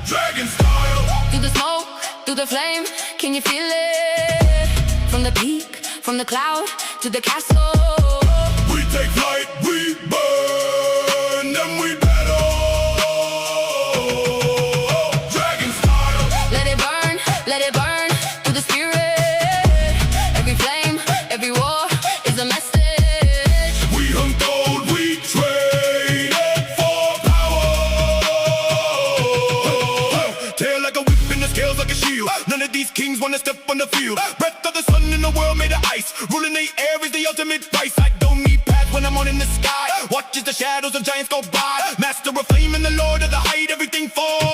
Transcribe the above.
Dragon style. Through the smoke, through the flame, can you feel it? From the peak, from the cloud to the castle. We take flight, we burn, then we battle. Dragon style. Let it burn through the spirit. Every flame, every war is a message. We hunt gold, we trade for power. Tail like a whip and the scales like a shield. None of these kings wanna step on the field. Breath of the sun in the world made of ice. Ruling the air is the ultimate price. I don't need pads when I'm on in the sky. Watch as the shadows of giants go by. Master of flame and the lord of the height, everything falls.